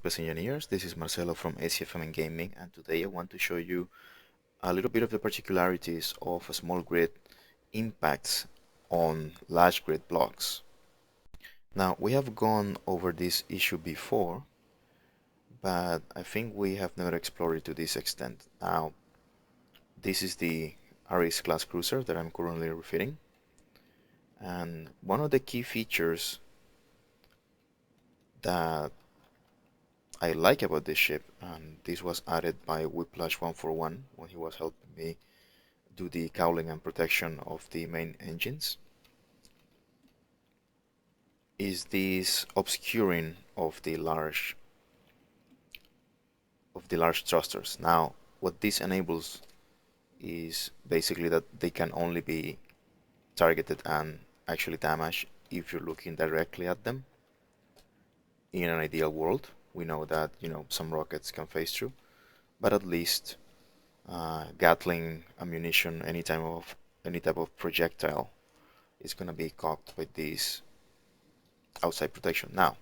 Best engineers, this is Marcelo from ACFM and Gaming, and today I want to show you a little bit of the particularities of a small grid impacts on large grid blocks. Now, we have gone over this issue before, but I think we have never explored it to this extent. Now, this is the Ares class cruiser that I'm currently refitting, and one of the key features that I like about this ship, and this was added by Whiplash141 when he was helping me do the cowling and protection of the main engines, is this obscuring of the large thrusters. Now, what this enables is basically that they can only be targeted and actually damaged if you're looking directly at them. In an ideal world, we know that some rockets can phase through, but at least Gatling ammunition, any type of projectile, is gonna be cocked by this outside protection. Now,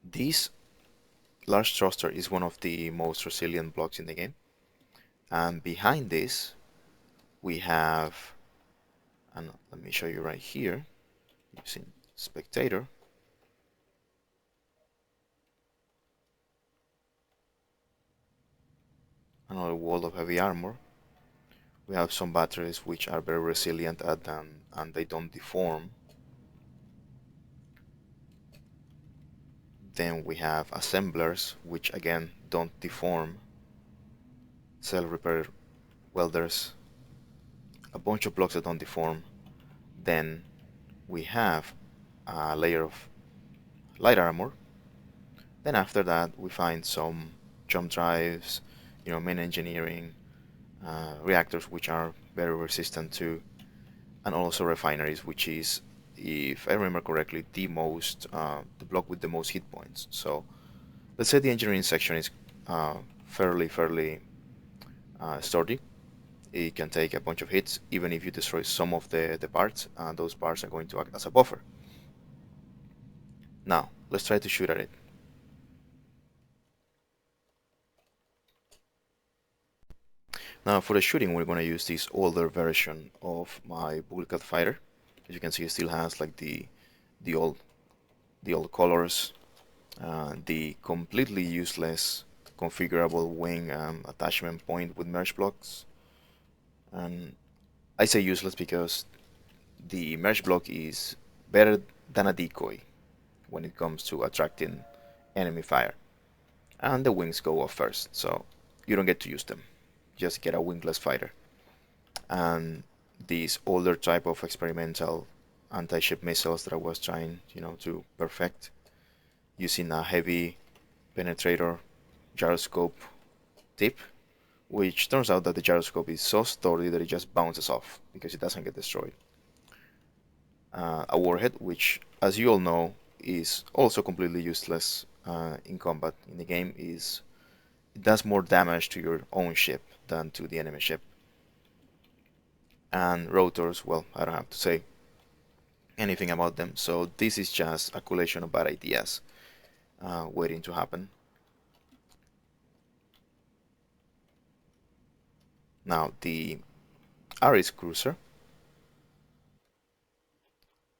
this large thruster is one of the most resilient blocks in the game, and behind this we have, and let me show you right here using spectator. Another wall of heavy armor. We have some batteries which are very resilient and they don't deform. Then we have assemblers which again don't deform. Self-repair welders. A bunch of blocks that don't deform. Then we have a layer of light armor. Then after that we find some jump drives, main engineering, reactors which are very resistant to, and also refineries, which is, if I remember correctly, the block with the most hit points. So let's say the engineering section is fairly sturdy. It can take a bunch of hits, even if you destroy some of the parts, those parts are going to act as a buffer. Now, let's try to shoot at it. Now for the shooting, we're going to use this older version of my Bullcat fighter. As you can see, it still has like the old colors, the completely useless configurable wing attachment point with merge blocks. And I say useless because the merge block is better than a decoy when it comes to attracting enemy fire. And the wings go off first, so you don't get to use them. Just get a wingless fighter. And these older type of experimental anti-ship missiles that I was trying, to perfect using a heavy penetrator gyroscope tip, which turns out that the gyroscope is so sturdy that it just bounces off because it doesn't get destroyed. A warhead, which, as you all know, is also completely useless in combat in the game, it does more damage to your own ship than to the enemy ship. And rotors, well, I don't have to say anything about them, so this is just a collection of bad ideas waiting to happen. Now, the Ares cruiser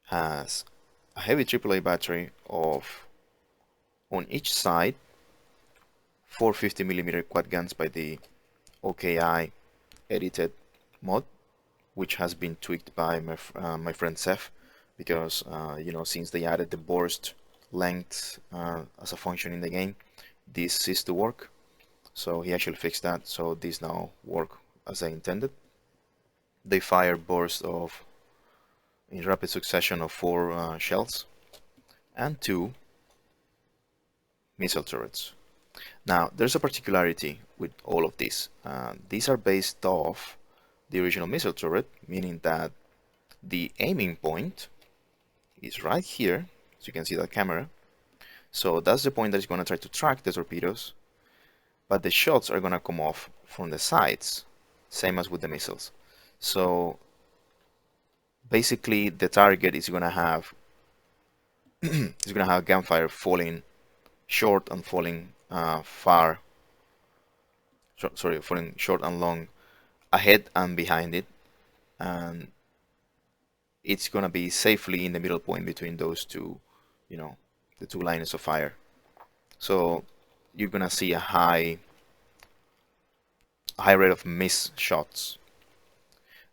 has a heavy AAA battery of, on each side, 450mm quad guns by the OKI edited mod, which has been tweaked by my friend Seth, because since they added the burst length as a function in the game, this ceased to work. So he actually fixed that, so these now work as I intended. They fire bursts in rapid succession of 4 shells and 2 missile turrets. Now, there's a particularity with all of these. These are based off the original missile turret, meaning that the aiming point is right here, so you can see that camera. So that's the point that is going to try to track the torpedoes, but the shots are going to come off from the sides, same as with the missiles. So basically the target is going to have gunfire falling short and falling falling short and long ahead and behind it, and it's gonna be safely in the middle point between those two, you know, the two lines of fire. So you're gonna see a high rate of miss shots.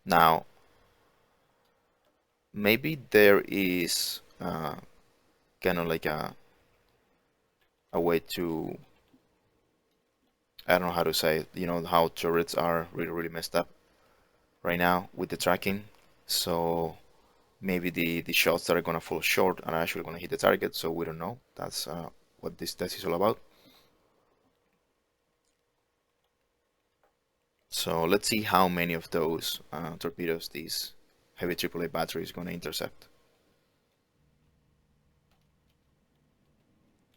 Now, maybe there is kind of like a way to, I don't know how to say it, you know, how turrets are really, really messed up right now with the tracking. So maybe the shots that are gonna fall short are actually gonna hit the target, so we don't know. That's what this test is all about. So let's see how many of those torpedoes these heavy AAA battery is gonna intercept.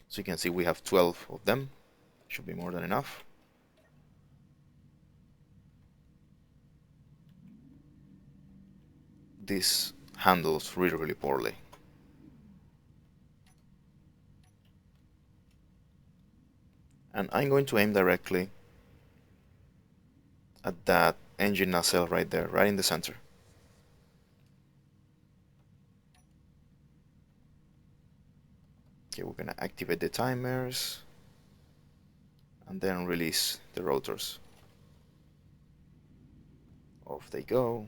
So you can see we have 12 of them. Should be more than enough. This handles really, really poorly. And I'm going to aim directly at that engine nacelle right there, right in the center. Okay, we're gonna activate the timers and then release the rotors. Off they go.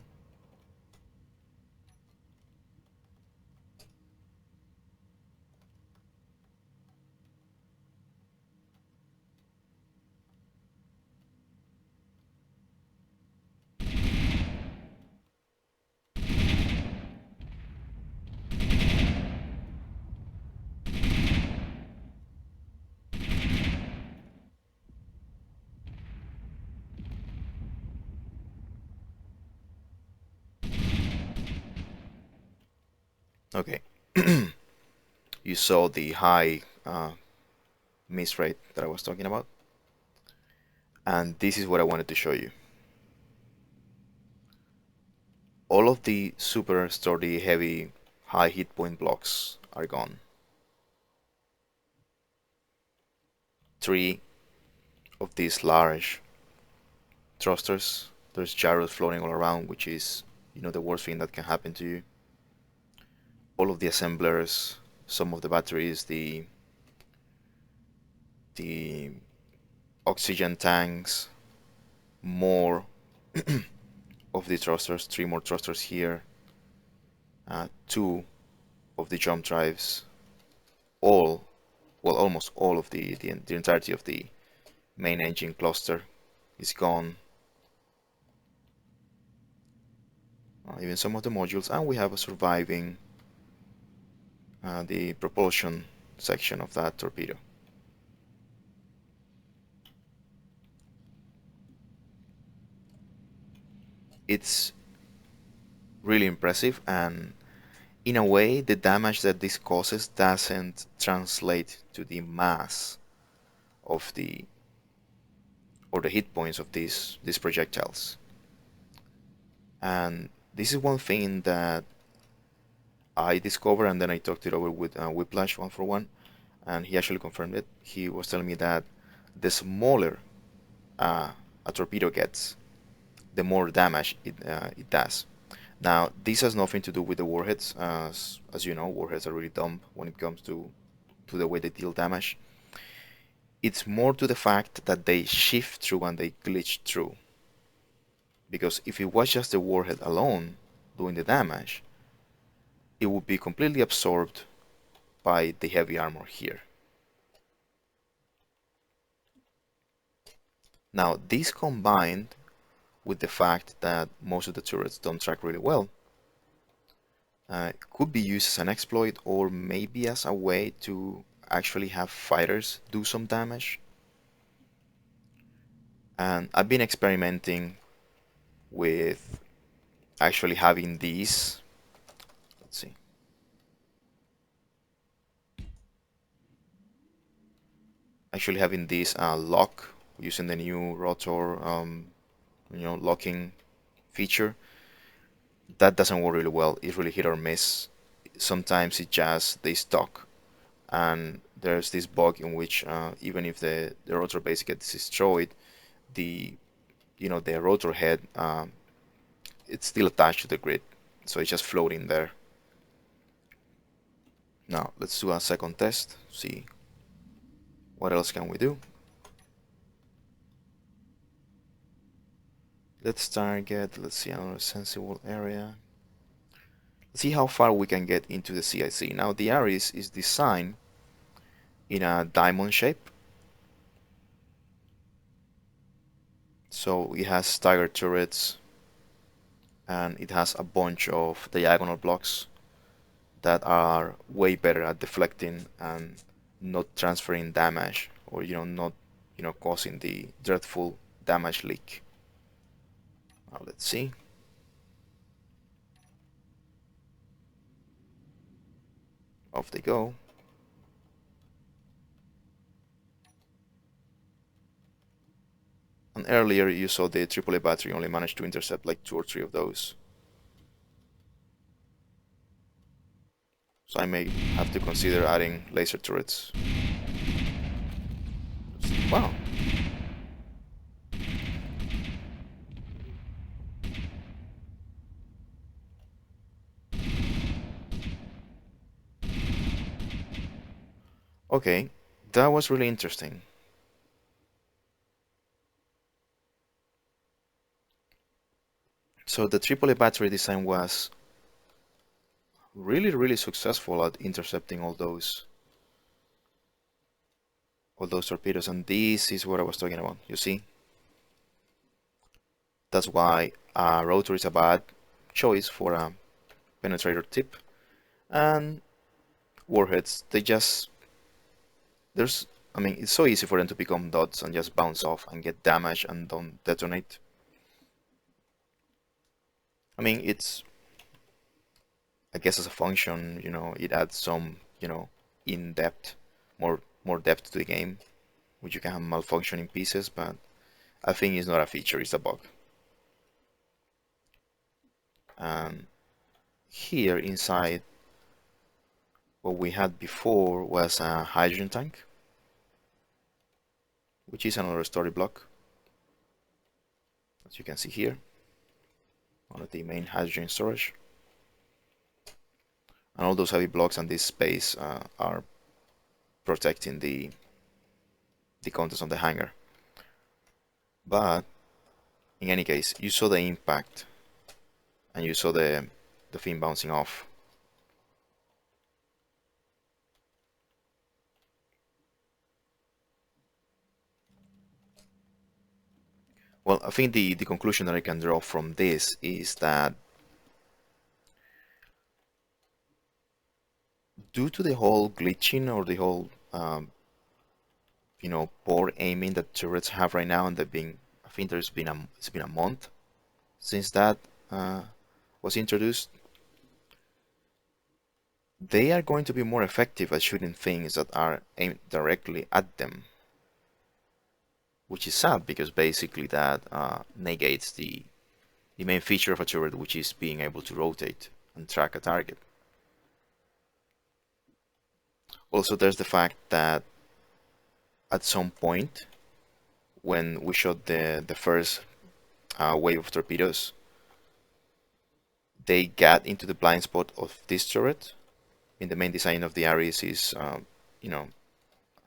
Okay, you saw the high miss rate that I was talking about, and this is what I wanted to show you. All of the super sturdy, heavy, high hit point blocks are gone. 3 of these large thrusters, there's gyros floating all around, which is, you know, the worst thing that can happen to you. All of the assemblers, some of the batteries, the oxygen tanks, more of the thrusters, 3 more thrusters here, 2 of the jump drives, all, well, almost all of the entirety of the main engine cluster is gone. Even some of the modules, and we have a surviving the propulsion section of that torpedo. It's really impressive, and in a way the damage that this causes doesn't translate to the mass of the or the hit points of these projectiles. And this is one thing that I discovered, and then I talked it over with Whiplash 141, and he actually confirmed it. He was telling me that the smaller a torpedo gets, the more damage it does. Now, this has nothing to do with the warheads. As you know, warheads are really dumb when it comes to the way they deal damage. It's more to the fact that they shift through and they glitch through. Because if it was just the warhead alone doing the damage, it would be completely absorbed by the heavy armor here. Now, this combined with the fact that most of the turrets don't track really well, could be used as an exploit or maybe as a way to actually have fighters do some damage. And I've been experimenting with actually having these, let's see, actually having this lock using the new rotor, locking feature. That doesn't work really well. It's really hit or miss. Sometimes it just they stuck and there's this bug in which even if the rotor base gets destroyed, the the rotor head it's still attached to the grid, so it's just floating there. Now let's do a second test, see what else can we do. Let's target, let's see, another sensible area. Let's see how far we can get into the CIC. Now the Ares is designed in a diamond shape, so it has staggered turrets and it has a bunch of diagonal blocks that are way better at deflecting and not transferring damage, or not causing the dreadful damage leak. Now let's see. Off they go. And earlier you saw the AAA battery only managed to intercept like 2 or 3 of those. So I may have to consider adding laser turrets. Wow. Okay, that was really interesting. So the AAA battery design was really, really successful at intercepting all those torpedoes, and this is what I was talking about. You see, that's why a rotor is a bad choice for a penetrator tip, and warheads, there's, I mean, it's so easy for them to become dots and just bounce off and get damaged and don't detonate. I mean, I guess as a function, it adds some, in-depth, more depth to the game, which you can have malfunctioning pieces, but I think it's not a feature, it's a bug. And here inside, what we had before was a hydrogen tank, which is another story block, as you can see here, one of the main hydrogen storage. And all those heavy blocks and this space are protecting the contents of the hangar. But in any case, you saw the impact and you saw the fin bouncing off. Well, I think the conclusion that I can draw from this is that due to the whole glitching or the whole poor aiming that turrets have right now, and I think it's been a month since that was introduced, they are going to be more effective at shooting things that are aimed directly at them, which is sad because basically that negates the main feature of a turret, which is being able to rotate and track a target. Also, there's the fact that at some point, when we shot the first wave of torpedoes, they got into the blind spot of this turret. In the main design of the Ares is,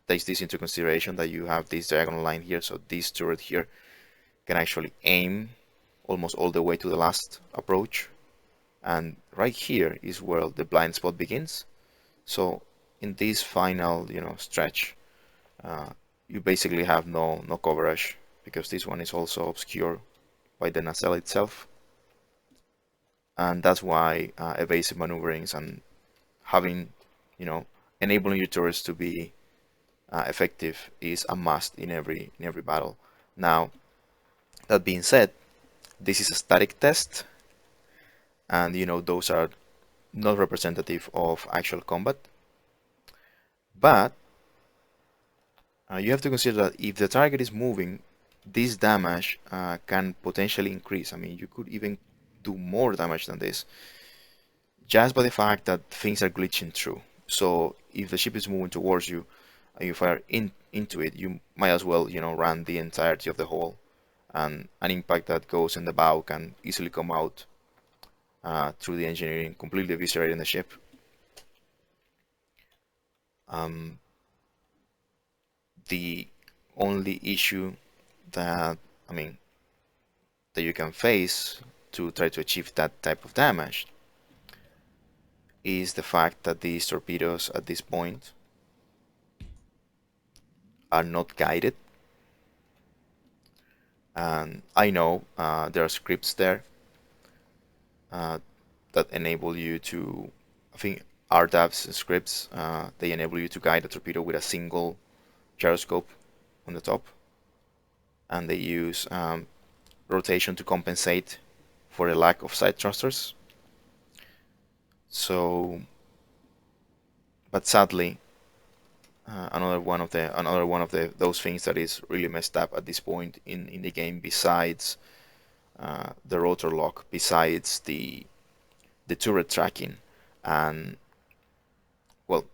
takes this into consideration that you have this diagonal line here, so this turret here can actually aim almost all the way to the last approach, and right here is where the blind spot begins. So in this final, stretch, you basically have no coverage because this one is also obscured by the nacelle itself, and that's why evasive maneuverings and having, enabling your turrets to be effective is a must in every battle. Now, that being said, this is a static test, and those are not representative of actual combat. But you have to consider that if the target is moving, this damage can potentially increase. I mean, you could even do more damage than this just by the fact that things are glitching through. So if the ship is moving towards you and you fire into it, you might as well, run the entirety of the hull, and an impact that goes in the bow can easily come out through the engineering, completely eviscerating the ship. Um, the only issue that, I mean, that you can face to try to achieve that type of damage is the fact that these torpedoes at this point are not guided. And I know there are scripts there uh, that enable you to, I think RDAV's scripts, they enable you to guide a torpedo with a single gyroscope on the top, and they use rotation to compensate for the lack of side thrusters. So, but sadly, another one of the those things that is really messed up at this point in the game, besides the rotor lock, besides the turret tracking, and well,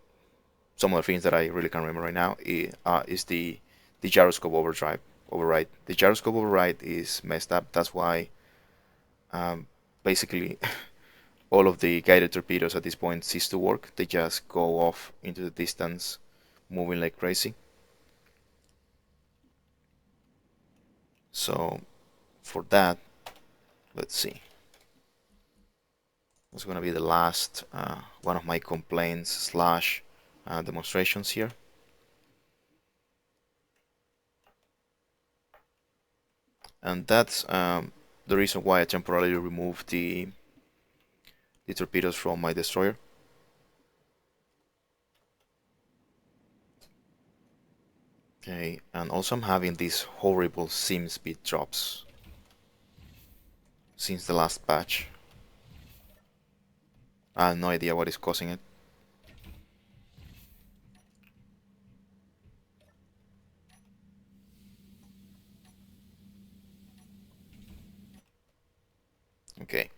some of the things that I really can't remember right now is the gyroscope override. The gyroscope override is messed up. That's why basically all of the guided torpedoes at this point cease to work. They just go off into the distance, moving like crazy. So for that, let's see. What's going to be the last one of my complaints slash demonstrations here. And that's the reason why I temporarily removed the torpedoes from my destroyer. Okay, and also I'm having these horrible sim speed drops since the last patch. I have no idea what is causing it. Okay,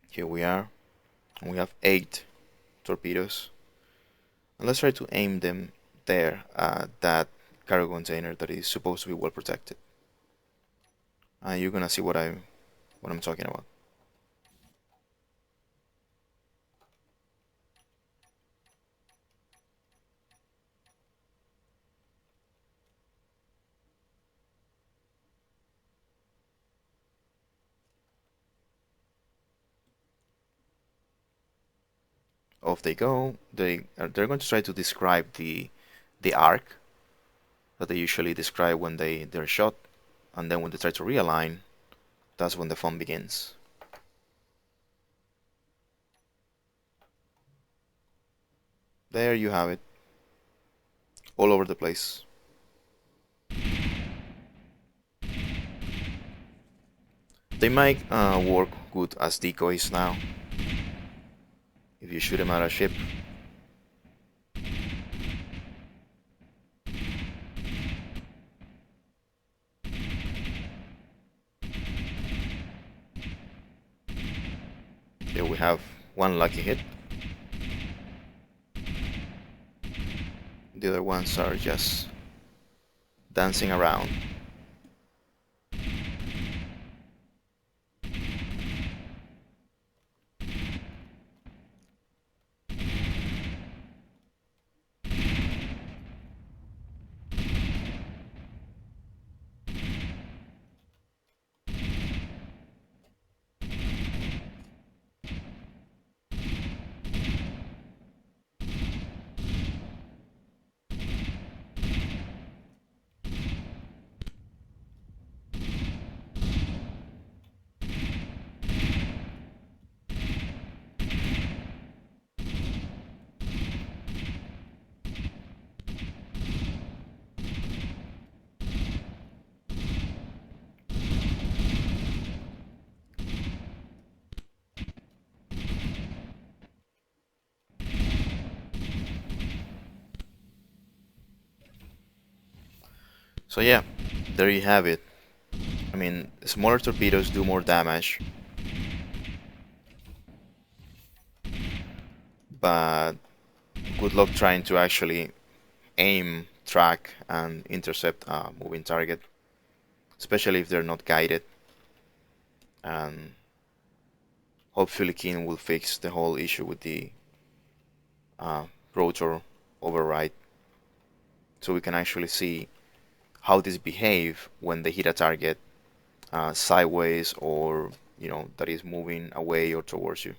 here we are. We have 8 torpedoes. And let's try to aim them there at that cargo container that is supposed to be well protected. And you're gonna see what I'm talking about. Off they go. They're going to try to describe the arc that they usually describe when they're shot, and then when they try to realign, that's when the fun begins. There you have it, all over the place. They might work good as decoys now, if you shoot them at a ship. Here we have one lucky hit. The other ones are just dancing around. So yeah, there you have it. I mean, smaller torpedoes do more damage, but good luck trying to actually aim, track, and intercept a moving target, especially if they're not guided. And hopefully Keen will fix the whole issue with the uh, rotor override, so we can actually see how these behave when they hit a target sideways, or that is moving away or towards you.